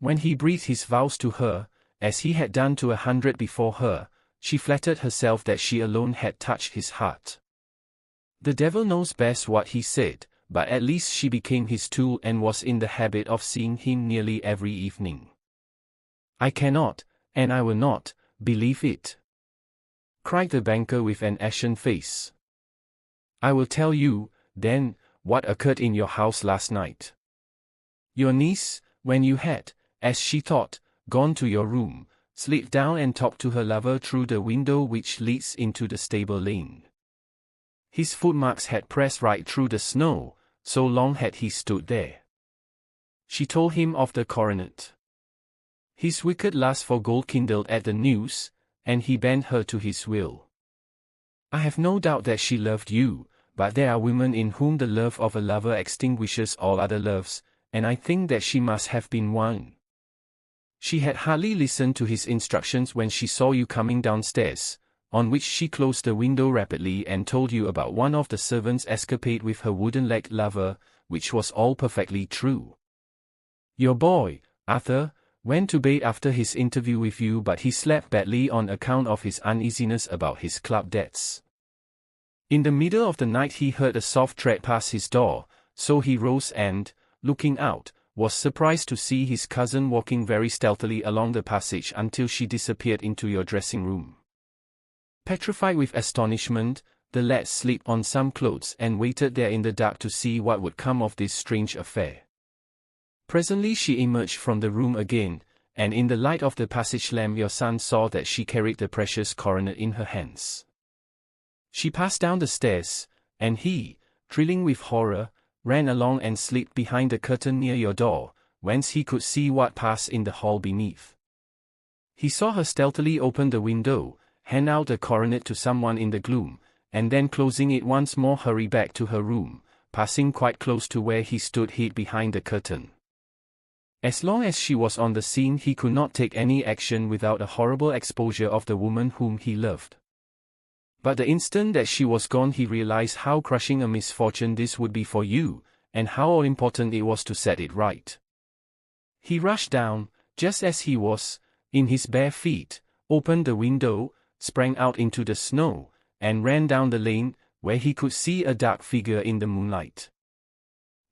When he breathed his vows to her, as he had done to 100 before her, she flattered herself that she alone had touched his heart. The devil knows best what he said, but at least she became his tool and was in the habit of seeing him nearly every evening. I cannot, and I will not, believe it, cried the banker with an ashen face. I will tell you, then, what occurred in your house last night. Your niece, when you had, as she thought, gone to your room, slid down and talked to her lover through the window which leads into the stable lane. His footmarks had pressed right through the snow, so long had he stood there. She told him of the coronet. His wicked lust for gold kindled at the news, and he bent her to his will. I have no doubt that she loved you, but there are women in whom the love of a lover extinguishes all other loves, and I think that she must have been one. She had hardly listened to his instructions when she saw you coming downstairs, on which she closed the window rapidly and told you about one of the servants' escapade with her wooden-legged lover, which was all perfectly true. Your boy, Arthur, went to bed after his interview with you, but he slept badly on account of his uneasiness about his club debts. In the middle of the night he heard a soft tread pass his door, so he rose and, looking out, was surprised to see his cousin walking very stealthily along the passage until she disappeared into your dressing-room. Petrified with astonishment, the lad slipped on some clothes and waited there in the dark to see what would come of this strange affair. Presently she emerged from the room again, and in the light of the passage lamp your son saw that she carried the precious coronet in her hands. She passed down the stairs, and he, thrilling with horror, ran along and slipped behind the curtain near your door, whence he could see what passed in the hall beneath. He saw her stealthily open the window, hand out the coronet to someone in the gloom, and then closing it once more hurry back to her room, passing quite close to where he stood hid behind the curtain. As long as she was on the scene, he could not take any action without a horrible exposure of the woman whom he loved. But the instant that she was gone, he realized how crushing a misfortune this would be for you, and how important it was to set it right. He rushed down, just as he was, in his bare feet, opened the window, sprang out into the snow, and ran down the lane, where he could see a dark figure in the moonlight.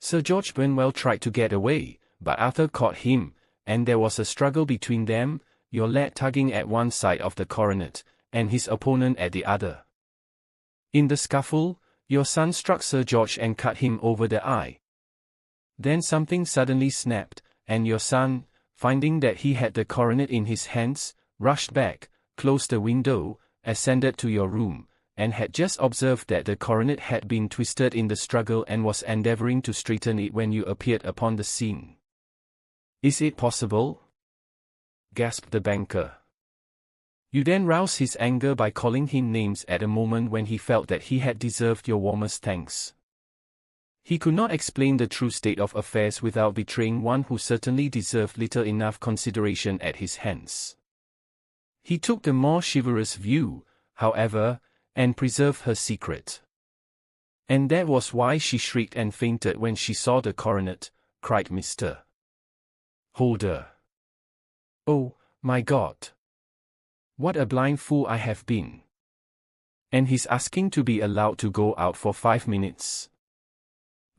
Sir George Burnwell tried to get away, but Arthur caught him, and there was a struggle between them, your lad tugging at one side of the coronet, and his opponent at the other. In the scuffle, your son struck Sir George and cut him over the eye. Then something suddenly snapped, and your son, finding that he had the coronet in his hands, rushed back, closed the window, ascended to your room, and had just observed that the coronet had been twisted in the struggle and was endeavoring to straighten it when you appeared upon the scene. "Is it possible?" gasped the banker. You then roused his anger by calling him names at a moment when he felt that he had deserved your warmest thanks. He could not explain the true state of affairs without betraying one who certainly deserved little enough consideration at his hands. He took the more chivalrous view, however, and preserved her secret. "And that was why she shrieked and fainted when she saw the coronet," cried Mr. Holder. "Oh, my God! What a blind fool I have been. And he's asking to be allowed to go out for 5 minutes.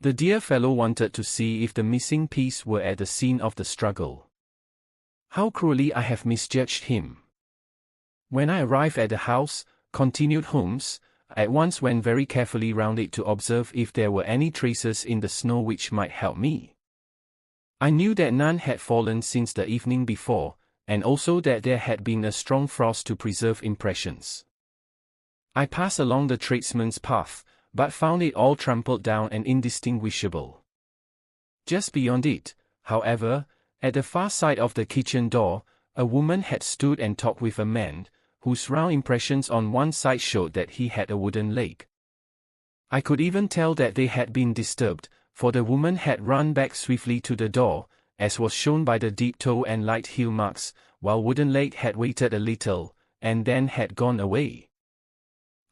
The dear fellow wanted to see if the missing piece were at the scene of the struggle. How cruelly I have misjudged him. When I arrived at the house," continued Holmes, "I at once went very carefully round it to observe if there were any traces in the snow which might help me. I knew that none had fallen since the evening before, and also that there had been a strong frost to preserve impressions. I passed along the tradesman's path, but found it all trampled down and indistinguishable. Just beyond it, however, at the far side of the kitchen door, a woman had stood and talked with a man, whose round impressions on one side showed that he had a wooden leg. I could even tell that they had been disturbed, for the woman had run back swiftly to the door, as was shown by the deep toe and light heel marks, while wooden leg had waited a little, and then had gone away.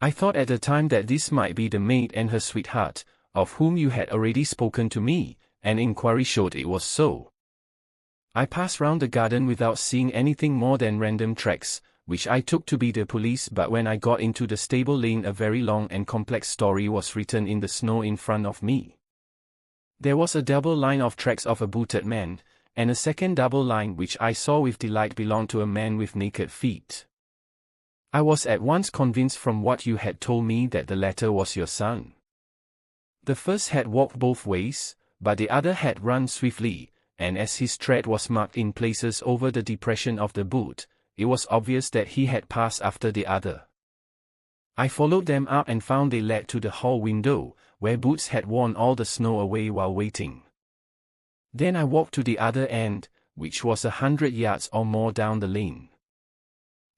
I thought at the time that this might be the maid and her sweetheart, of whom you had already spoken to me, and inquiry showed it was so. I passed round the garden without seeing anything more than random tracks, which I took to be the police, but when I got into the stable lane a very long and complex story was written in the snow in front of me. There was a double line of tracks of a booted man, and a second double line which I saw with delight belonged to a man with naked feet. I was at once convinced from what you had told me that the latter was your son. The first had walked both ways, but the other had run swiftly, and as his tread was marked in places over the depression of the boot, it was obvious that he had passed after the other. I followed them up and found they led to the hall window, where Boots had worn all the snow away while waiting. Then I walked to the other end, which was 100 yards or more down the lane.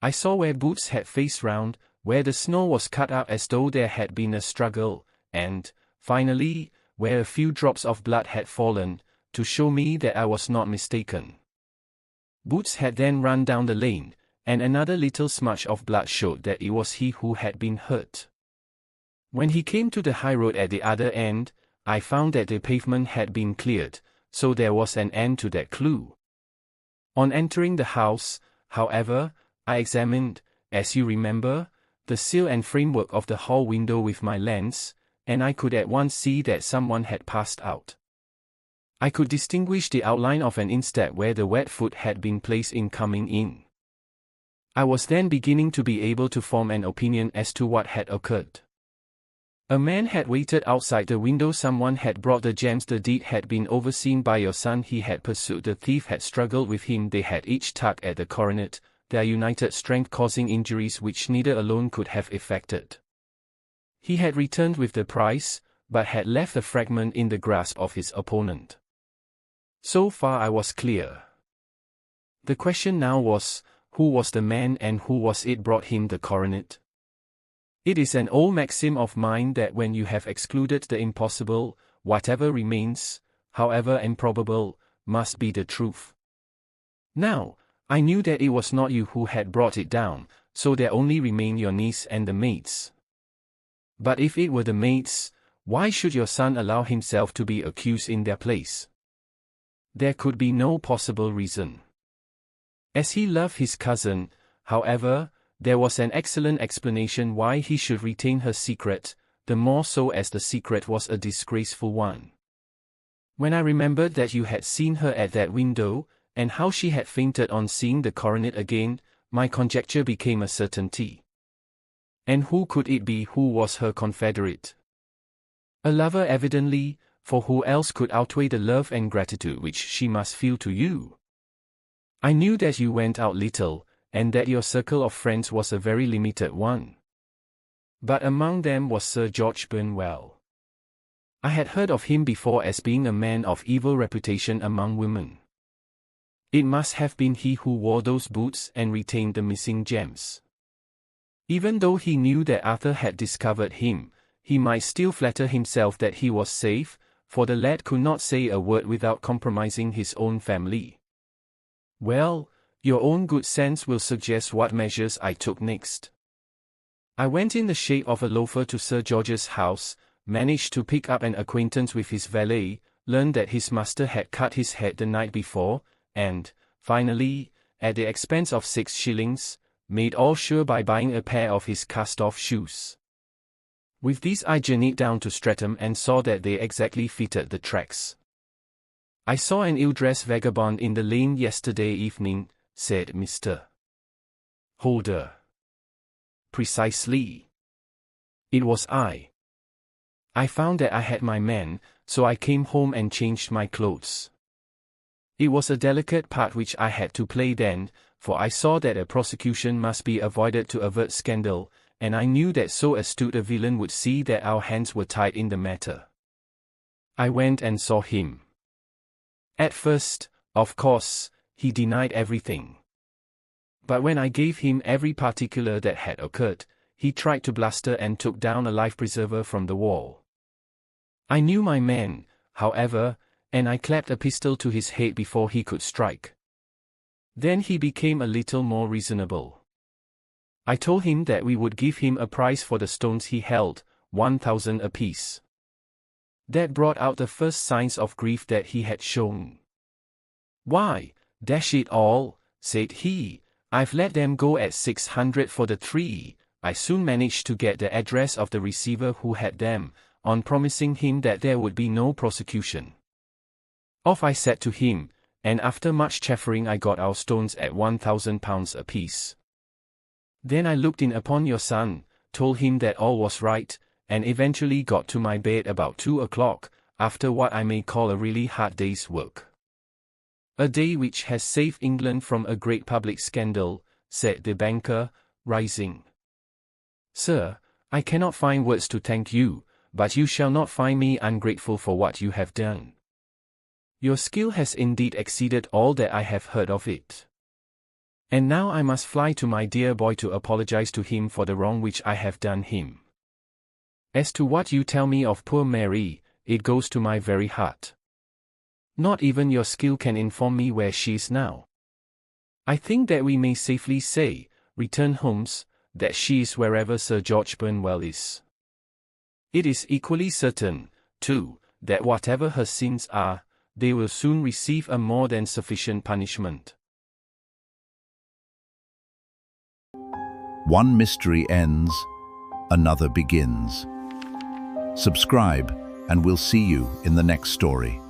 I saw where Boots had faced round, where the snow was cut up as though there had been a struggle, and, finally, where a few drops of blood had fallen, to show me that I was not mistaken. Boots had then run down the lane, and another little smudge of blood showed that it was he who had been hurt. When he came to the high road at the other end, I found that the pavement had been cleared, so there was an end to that clue. On entering the house, however, I examined, as you remember, the sill and framework of the hall window with my lens, and I could at once see that someone had passed out. I could distinguish the outline of an instep where the wet foot had been placed in coming in. I was then beginning to be able to form an opinion as to what had occurred. A man had waited outside the window, someone had brought the gems, the deed had been overseen by your son, he had pursued the thief, had struggled with him, they had each tugged at the coronet, their united strength causing injuries which neither alone could have effected. He had returned with the prize, but had left a fragment in the grasp of his opponent. So far I was clear. The question now was, who was the man and who was it brought him the coronet? It is an old maxim of mine that when you have excluded the impossible, whatever remains, however improbable, must be the truth. Now, I knew that it was not you who had brought it down, so there only remained your niece and the maids. But if it were the maids, why should your son allow himself to be accused in their place? There could be no possible reason. As he loved his cousin, however, there was an excellent explanation why he should retain her secret, the more so as the secret was a disgraceful one. When I remembered that you had seen her at that window, and how she had fainted on seeing the coronet again, my conjecture became a certainty. And who could it be who was her confederate? A lover evidently, for who else could outweigh the love and gratitude which she must feel to you? I knew that you went out little, and that your circle of friends was a very limited one. But among them was Sir George Burnwell. I had heard of him before as being a man of evil reputation among women. It must have been he who wore those boots and retained the missing gems. Even though he knew that Arthur had discovered him, he might still flatter himself that he was safe, for the lad could not say a word without compromising his own family. Well, your own good sense will suggest what measures I took next. I went in the shape of a loafer to Sir George's house, managed to pick up an acquaintance with his valet, learned that his master had cut his head the night before, and, finally, at the expense of 6 shillings, made all sure by buying a pair of his cast-off shoes. With these I journeyed down to Streatham and saw that they exactly fitted the tracks. I saw an ill-dressed vagabond in the lane yesterday evening, said Mr. Holder. Precisely. It was I. I found that I had my man, so I came home and changed my clothes. It was a delicate part which I had to play then, for I saw that a prosecution must be avoided to avert scandal, and I knew that so astute a villain would see that our hands were tied in the matter. I went and saw him. At first, of course, he denied everything. But when I gave him every particular that had occurred, he tried to bluster and took down a life-preserver from the wall. I knew my man, however, and I clapped a pistol to his head before he could strike. Then he became a little more reasonable. I told him that we would give him a price for the stones he held, 1,000 apiece. That brought out the first signs of grief that he had shown. "Why, dash it all," said he, "I've let them go at 600 for the 3. I soon managed to get the address of the receiver who had them, on promising him that there would be no prosecution. Off I set to him, and after much chaffering I got our stones at £1,000 apiece. Then I looked in upon your son, told him that all was right, and eventually got to my bed about 2 o'clock, after what I may call a really hard day's work." "A day which has saved England from a great public scandal," said the banker, rising. "Sir, I cannot find words to thank you, but you shall not find me ungrateful for what you have done. Your skill has indeed exceeded all that I have heard of it. And now I must fly to my dear boy to apologize to him for the wrong which I have done him. As to what you tell me of poor Mary, it goes to my very heart. Not even your skill can inform me where she is now." "I think that we may safely say," returned Holmes, "that she is wherever Sir George Burnwell is. It is equally certain, too, that whatever her sins are, they will soon receive a more than sufficient punishment." One mystery ends, another begins. Subscribe, and we'll see you in the next story.